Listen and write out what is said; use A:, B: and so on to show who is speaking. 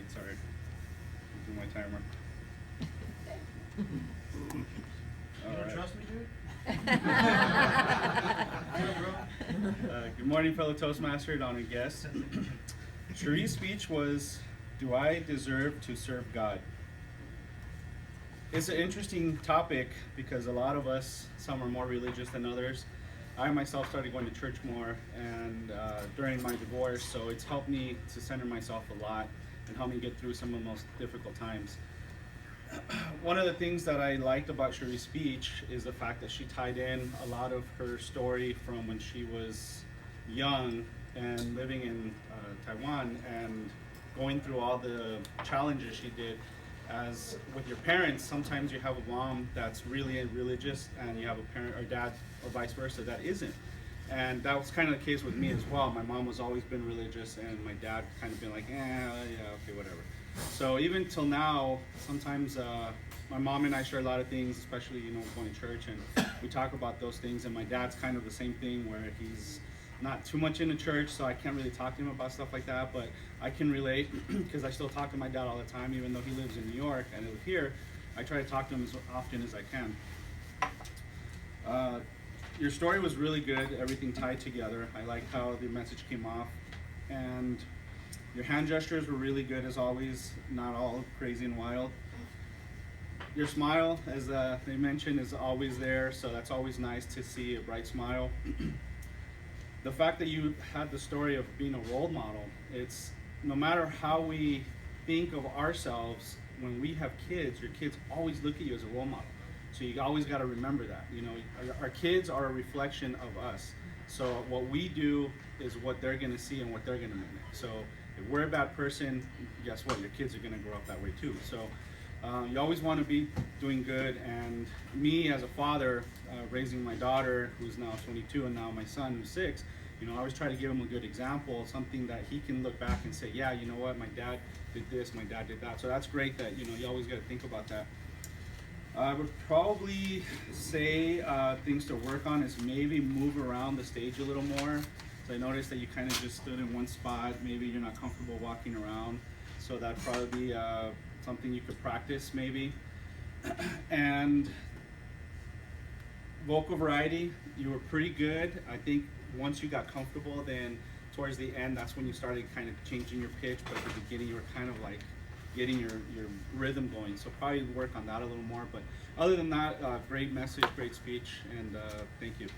A: wait, sorry. Do my timer.
B: You don't trust me, dude?
A: Good morning, fellow Toastmaster and honored guests. Cherie's speech was, "Do I deserve to serve God?" It's an interesting topic because a lot of us, some are more religious than others. I myself started going to church more and during my divorce, so it's helped me to center myself a lot and helped me get through some of the most difficult times. One of the things that I liked about Cherie's speech is the fact that she tied in a lot of her story from when she was young and living in Taiwan and going through all the challenges she did. As with your parents, sometimes you have a mom that's really religious and you have a parent or dad or vice versa that isn't. And that was kind of the case with me as well. My mom has always been religious and my dad kind of been like, yeah, okay, whatever. So even till now, sometimes my mom and I share a lot of things, especially, going to church, and we talk about those things. And my dad's kind of the same thing, where he's not too much into church, so I can't really talk to him about stuff like that, but I can relate because I still talk to my dad all the time, even though he lives in New York and I live here. I try to talk to him as often as I can. Your story was really good, everything tied together. I like how the message came off, and your hand gestures were really good as always, not all crazy and wild. Your smile, as they mentioned, is always there, so that's always nice to see a bright smile. The fact that you had the story of being a role model, it's no matter how we think of ourselves, when we have kids, your kids always look at you as a role model. So you always got to remember that. Our kids are a reflection of us. So what we do is what they're going to see and what they're going to mimic. So if we're a bad person, guess what? Your kids are going to grow up that way too. So you always want to be doing good. And me as a father, raising my daughter, who's now 22, and now my son, who's 6, I always try to give him a good example, something that he can look back and say, yeah, you know what, my dad did this, my dad did that. So that's great that, you always got to think about that. I would probably say things to work on is maybe move around the stage a little more. So I noticed that you kind of just stood in one spot. Maybe you're not comfortable walking around. So that'd probably be something you could practice maybe. And vocal variety, you were pretty good. I think once you got comfortable, then towards the end, that's when you started kind of changing your pitch. But at the beginning, you were kind of like getting your rhythm going. So probably work on that a little more. But other than that, great message, great speech, and thank you.